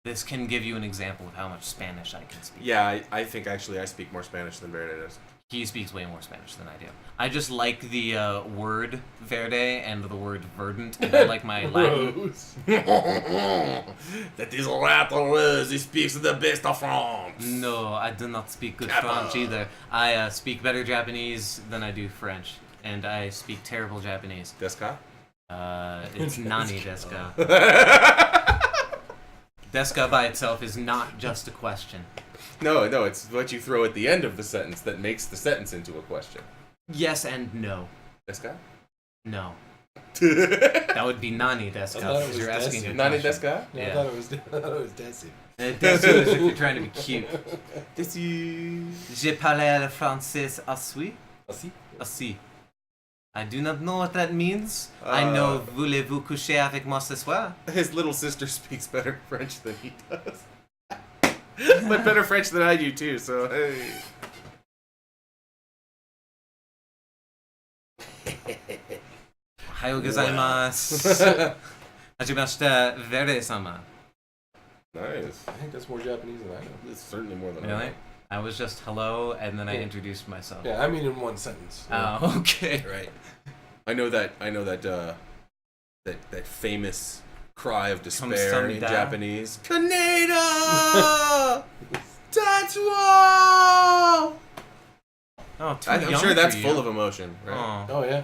This can give you an example of how much Spanish I can speak. Yeah, I think actually I speak more Spanish than Verde does. He speaks way more Spanish than I do. I just like the word verde and the word verdant, and I like my Latin. That is Latin. He speaks the best of France. No, I do not speak good French either. I speak better Japanese than I do French, and I speak terrible Japanese. Deska? It's nani deska. Deska by itself is not just a question. No, it's what you throw at the end of the sentence that makes the sentence into a question. Yes and no. Deska? No. That would be nani deska, because you're asking a Nani question. deska? No, Yeah. I thought it was Desi. Desu is if you're trying to be cute. Desi. Je parle le français assez. Asi? Asi. I do not know what that means. I know voulez-vous coucher avec moi ce soir? His little sister speaks better French than he does. But better French than I do too, so hey. Ohayou gozaimasu. Hajimashita Verde-sama. Nice. I think that's more Japanese than I know. It's certainly more than I Really? know. I was just hello, and then I introduced myself. Yeah, I mean in one sentence. Oh, okay. Right. I know that that famous cry of despair in Kamsamida. Japanese. Kaneda! Tatsuo! Oh, too I'm young sure that's for full you. of emotion, right? Oh, Oh yeah.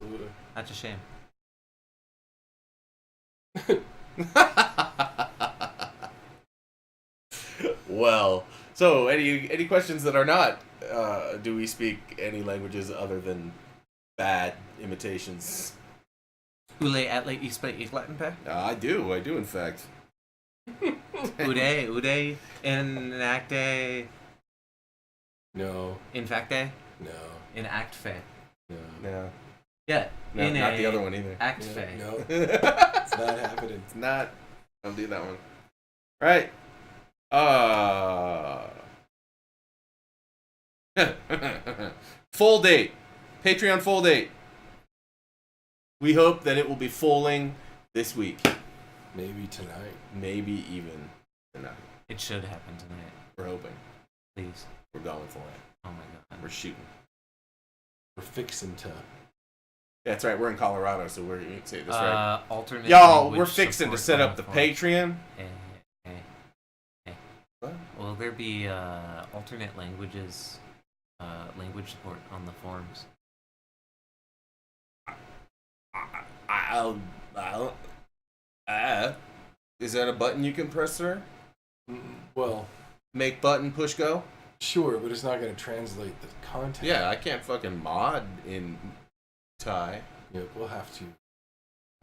Absolutely. that's a shame. Well, so any questions that are not, do we speak any languages other than bad imitations? Ule atle ispe iglatenpe? I do in fact. Ude, enacte, No. infacte, No. enactfe. No. No, Yeah, no, not the other one either. Actfe. No. It's not happening. It's not. I'll do that one. Right. Full date. Patreon full date. We hope that it will be fulling this week. Maybe tonight. Maybe even tonight. It should happen tonight. We're hoping. Please. We're going for it. Oh my god. We're shooting. We're fixing to. Yeah, that's right. We're in Colorado, so we're you say this right. Alternate Y'all, language we're fixing to support set on up the form. Patreon. What? Will there be alternate languages, language support on the forums? Is that a button you can press, sir? Well, Make button, push go? sure, but it's not going to translate the content. Yeah, I can't fucking mod in Thai. Yeah, we'll have to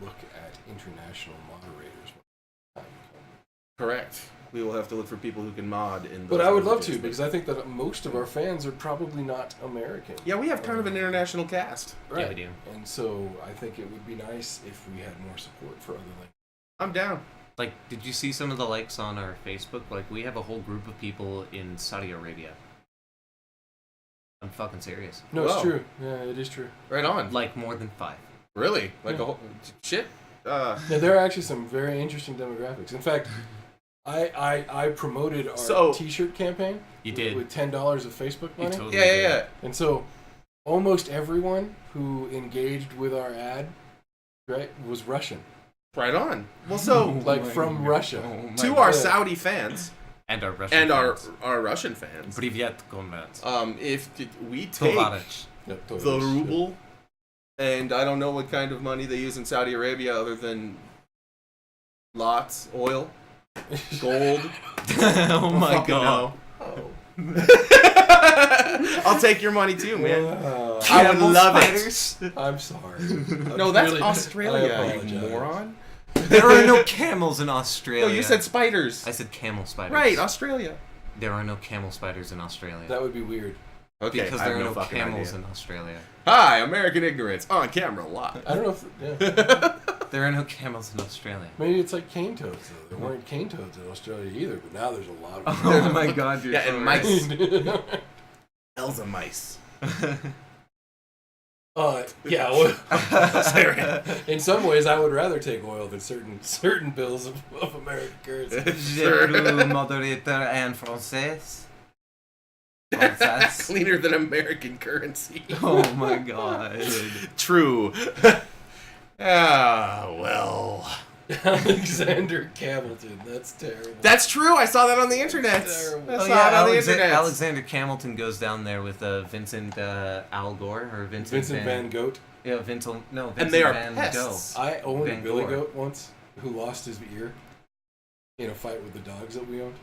look at international moderators when time comes. Correct. We will have to look for people who can mod in. But those I would love languages. to, because I think that most of our fans are probably not American. Yeah, we have kind of an international cast. Right. Yeah, we do. And so I think it would be nice if we had more support for other languages. I'm down. Like, did you see some of the likes on our Facebook? Like, we have a whole group of people in Saudi Arabia. I'm fucking serious. No, Whoa. it's true. Yeah, it is true. Right on. Like, more than 5. Really? Like Yeah. a whole shit. Yeah, there are actually some very interesting demographics. In fact, I promoted our So- T-shirt campaign. You did. With $10 of Facebook You money. totally Yeah. did. And so almost everyone who engaged with our ad, right, was Russian. Right on. Well, so Like from Russia. to our Saudi fans and our Russian and fans. our Russian fans, Privyet, comrades. if we take Tovarich. the ruble, and I don't know what kind of money they use in Saudi Arabia other than lots, oil, gold. Oh my Fucking god. hell. I'll take your money too, man. Wow. I would Camel love spiders? I'm sorry. No, that's Really- Australia, I you apologize. moron. There are no camels in Australia. No, you said spiders. I said camel spiders. Right, Australia. There are no camel spiders in Australia. That would be weird. Okay, because I there have are no fucking camels idea. in Australia. Hi, American ignorance on camera live. I don't know if... Yeah. There are no camels in Australia. Maybe it's like cane toads, though. There weren't cane toads in Australia either, but now there's a lot of Oh my god, dude. Yeah, and mice. them. Elsa mice. Yeah, well, in some ways, I would rather take oil than certain bills of American currency. Je parle moderator and français. Français. Cleaner than American currency. Oh my god. True. Well. Alexander Hamilton. That's terrible. That's true. I saw that on the internet. Terrible. I Oh saw yeah, it on the internet. Alexander Hamilton goes down there with Vincent Al Gore or Vincent Van Gogh. Yeah, Vincent. No, Vincent And they are Van pests. Gogh. I owned Van a billy Gogh. goat once who lost his ear in a fight with the dogs that we owned.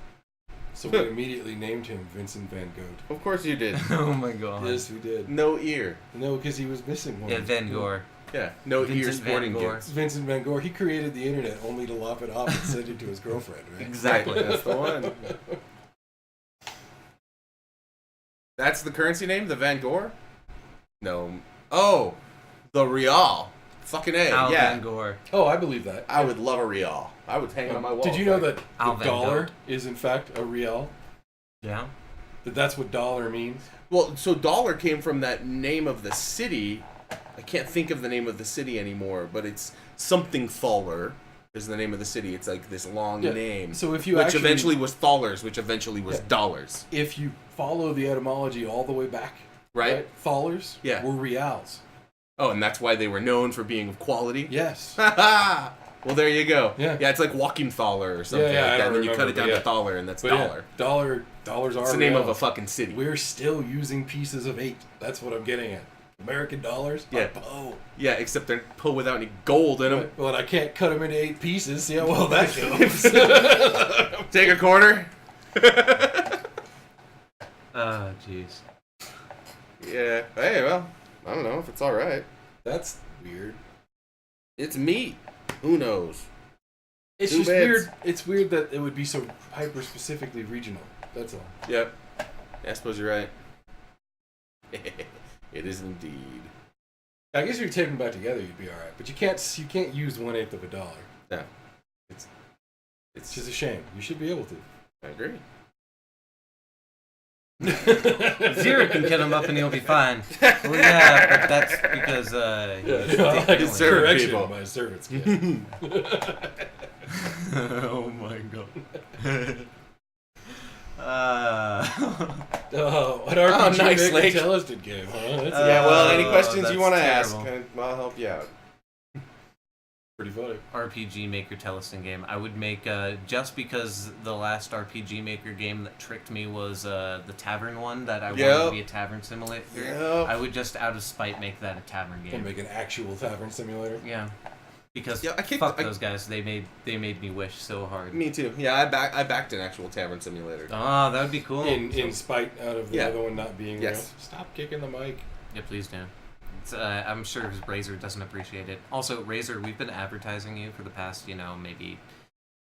So we immediately named him Vincent Van Gogh. Of course you did. Oh my god. Yes, we did. No ear. No, because he was missing one. Yeah, Van Gogh. Yeah, no ear Vincent Van sporting Gogh. goods. Vincent Van Gogh. He created the internet only to lop it off and send it to his girlfriend, right? Exactly. That's the one. That's the currency name? The Van Gogh? No. Oh, the Real. Fucking A, Al yeah. Van Gogh. Oh, I believe that. I would love a Real. I would hang it on my wall. Did you know that Al the Van dollar Gogh. is in fact a real? Yeah. That's what dollar means? Well, so dollar came from that name of the city. I can't think of the name of the city anymore, but it's something Thaler is the name of the city. It's like this long Yeah. name. So if you which actually, eventually was Thalers, which eventually was Yeah. dollars. if you follow the etymology all the way back, Right? Thalers Yeah. were reals. Oh, and that's why they were known for being of quality? Yes. Well, there you go. Yeah. Yeah, it's like Walking Thaler or something Yeah, I like that. don't And then you cut remember, it down but to yeah. Thaler, and that's But dollar. yeah, dollars are It's the name of a reals. fucking city. We're still using pieces of 8. That's what I'm getting at. American dollars? Yeah. Oh. Yeah, except they're pulled without any gold in them. Well, I can't cut them into 8 pieces. See how well that goes. Take a quarter. Oh, jeez. Yeah. Hey, well, I don't know if it's all right. That's weird. It's meat. Who knows? It's Two just bits. weird. It's weird that it would be so hyper specifically regional. That's all. Yep. Yeah, I suppose you're right. It is indeed. I guess if you take them back together, you'd be all right. But you can't use 1/8 of a dollar. No. It's It's just a shame. You should be able to. I agree. Zero can kill him up and he'll be fine. Well, yeah, but that's because he's I like It's his servant correction. people. My servants can. Oh my god. Oh, an RPG nice, maker Lake. intelligent game, huh? That's Yeah, well, any Oh, questions that's you want to ask, terrible. I'll help you out. pretty funny. RPG Maker Teleston game. I would make just because the last RPG Maker game that tricked me was the tavern one that I wanted to be a tavern simulator. Yep. I would just out of spite make that a tavern And game. make an actual tavern simulator. Yeah, because Yeah, I can't- fuck I- those guys. They made me wish so hard. Me too. Yeah, I backed an actual tavern simulator. Oh, that would be cool. In spite out of the Yeah. other one not being Yes. real. Stop kicking the mic. Yeah, please do. It's, I'm sure Razer doesn't appreciate it. Also, Razer, we've been advertising you for the past, maybe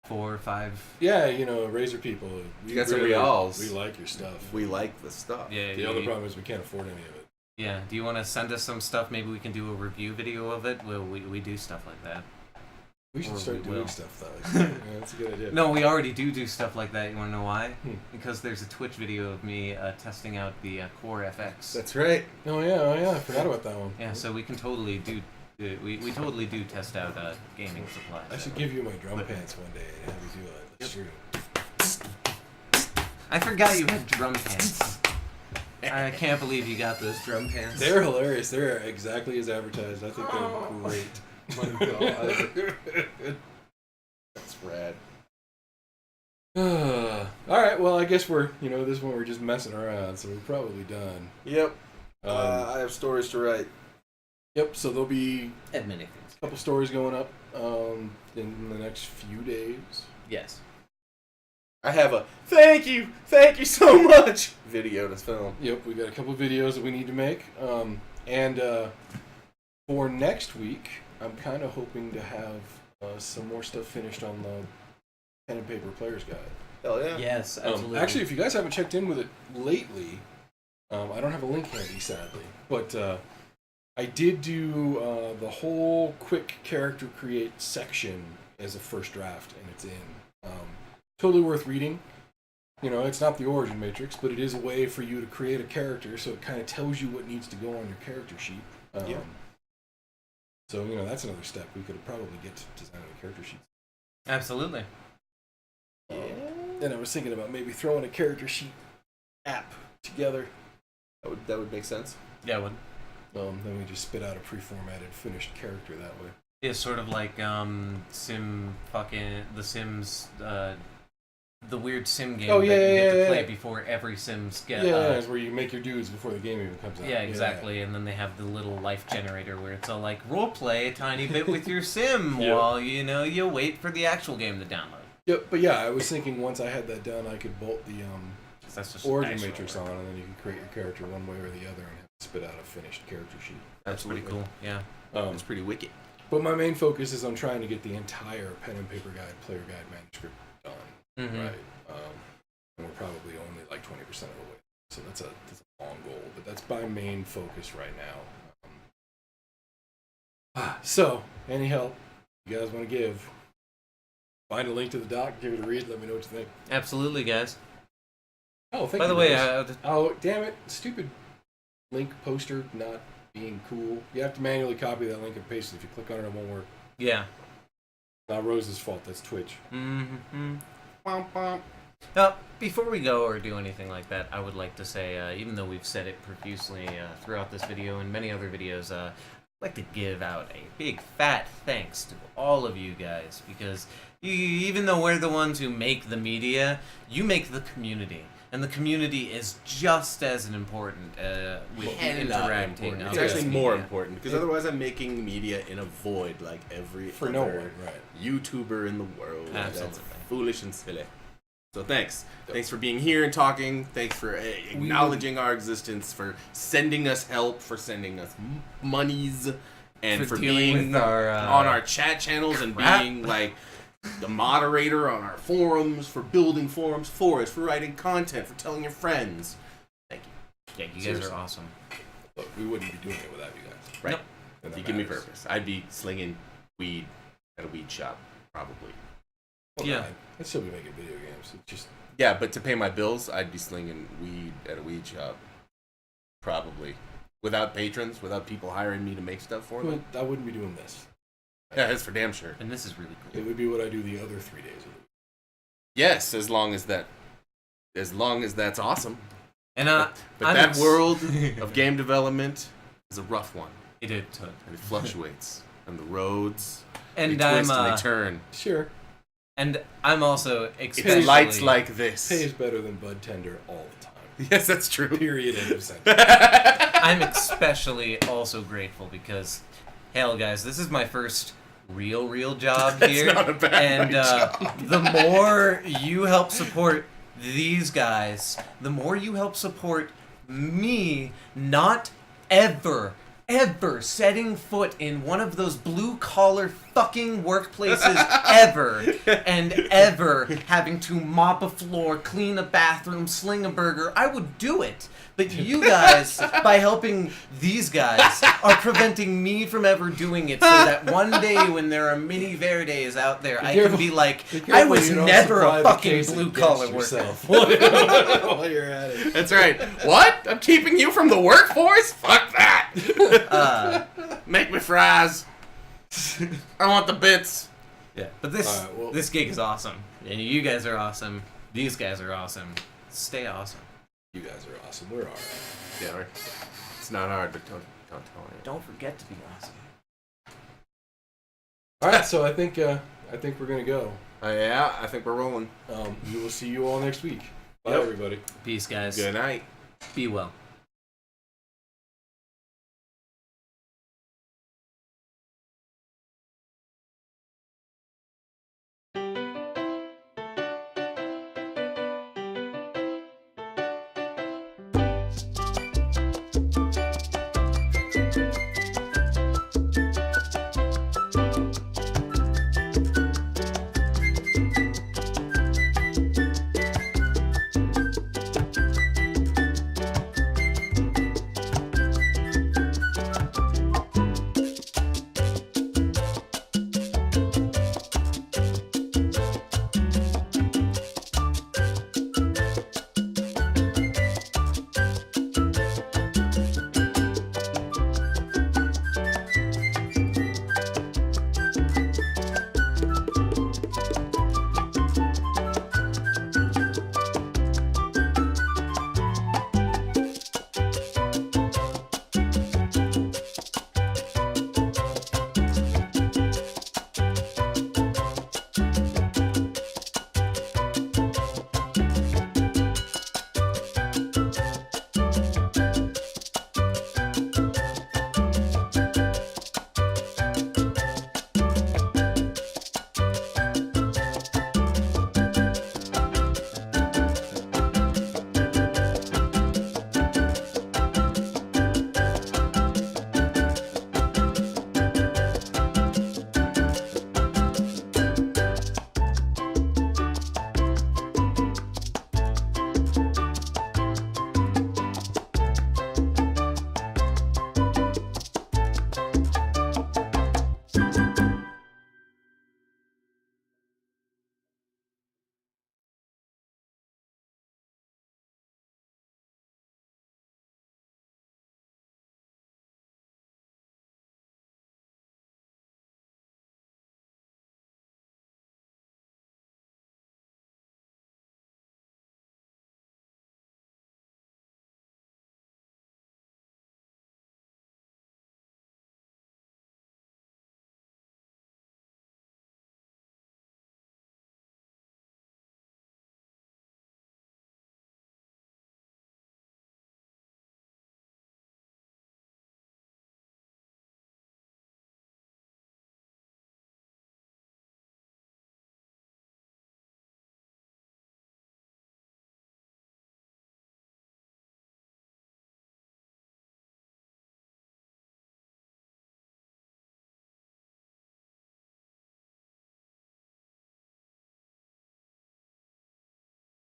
4 or 5. Yeah, Razor people. You got some reals. We like your stuff. We like the stuff. Yeah. The other problem is we can't afford any of it. Yeah. Do you want to send us some stuff? Maybe we can do a review video of it. We do stuff like that. We should Or start we doing will. stuff though. Yeah, that's a good idea. No, we already do stuff like that. You want to know why? Hmm. Because there's a Twitch video of me testing out the Core FX. That's right. Oh yeah, I forgot about that one. Yeah, so we can totally do. We totally do test out gaming supplies. I should give you my drum pants one day and have you do it. That's true. I forgot you had drum pants. I can't believe you got those drum pants. They're hilarious. They're exactly as advertised. I think they're great. My God. That's rad. All right. Well, I guess this one we're just messing around, so we're probably done. Yep. I have stories to write. Yep. So there'll be And many things. a couple stories going up in the next few days. Yes. I have a thank you so much video to film. Yep. We got a couple videos that we need to make. And for next week, I'm kind of hoping to have some more stuff finished on the pen and paper player's guide. Hell yeah. Yes, absolutely. Actually, if you guys haven't checked in with it lately, I don't have a link handy, sadly, but I did do the whole quick character create section as a first draft, and it's in. Totally worth reading. It's not the origin matrix, but it is a way for you to create a character, so it kind of tells you what needs to go on your character sheet. Yeah. So, that's another step. We could probably get to designing a character sheet. Absolutely. And I was thinking about maybe throwing a character sheet app together. That would make sense. Yeah, it would. Then we just spit out a pre-formatted finished character that way. Yeah, sort of like The Sims, the weird sim game that you get to play before every Sims get. It's where you make your dudes before the game even comes out. Yeah, exactly. And then they have the little life generator where it's all like role play a tiny bit with your sim while you wait for the actual game to download. Yep, but yeah, I was thinking once I had that done, I could bolt the That's just origin matrix on, and then you can create your character one way or the other and spit out a finished character sheet. That's pretty cool. Yeah. It's pretty wicked. But my main focus is on trying to get the entire pen and paper guide, player guide manuscript done. Mm-hmm. Right. And we're probably only like 20% of the way. So that's a long goal, but that's my main focus right now. So, any help you guys want to give? Find a link to the doc, give it a read, let me know what you think. Absolutely, guys. Oh, thank you. By the way, oh, damn it. Stupid link poster not being cool. You have to manually copy that link and paste it. If you click on it, it won't work. yeah. Not Rose's fault, that's Twitch. Mm-hmm. Bum, bum. Before we go or do anything like that, I would like to say, even though we've said it profusely throughout this video and many other videos, I'd like to give out a big fat thanks to all of you guys, because even though we're the ones who make the media, you make the community. And the community is just as important with interacting. It's actually more important, because otherwise I'm making media in a void like every For other no one, right. YouTuber in the world. Absolutely. That's foolish and silly. So thanks. Thanks for being here and talking. Thanks for acknowledging our existence, for sending us help, for sending us monies, and for being with our, on our chat channels and being like the moderator on our forums, for building forums for us, for writing content, for telling your friends. Thank you. Yeah, you guys are awesome. Look, we wouldn't be doing it without you guys. Right. Nope. And If that you give me matters. purpose, I'd be slinging weed at a weed shop, probably. Well, Yeah. I'd still be making video games. It's just Yeah, but to pay my bills, I'd be slinging weed at a weed shop, probably. Without patrons, without people hiring me to make stuff for them. I wouldn't be doing this. Yeah, that's for damn sure. And this is really cool. It would be what I do the other 3 days of the week. Yes, as long as that's awesome. And But that world of game development is a rough one, it is. and it fluctuates, and the roads And they twist I'm and they turn. Sure. and I'm also especially It's lights like this. Pay is better than bud tender all the time. Yes, that's true. Period. End of sentence. I'm especially also grateful because, hell, guys, this is my first real job That's here, not a bad and job. the more you help support these guys, the more you help support me not ever setting foot in one of those blue-collar fucking workplaces and ever having to mop a floor, clean a bathroom, sling a burger. I would do it. But you guys, by helping these guys, are preventing me from ever doing it, so that one day when there are mini Verdes out there, I can be like, I was never a fucking blue-collar worker. While you're at it. That's right. What? I'm keeping you from the workforce? Fuck that. Make me fries. I want the bits. Yeah, but this Alright, well- this gig is awesome, and you guys are awesome. These guys are awesome. Stay awesome. You guys are awesome. We're alright. Yeah, right. It's not hard, but don't tell anyone. Don't forget to be awesome. All right, so I think we're gonna go. Yeah, I think we're rolling. We will see you all next week. Bye, everybody. Peace, guys. Good night. Be well.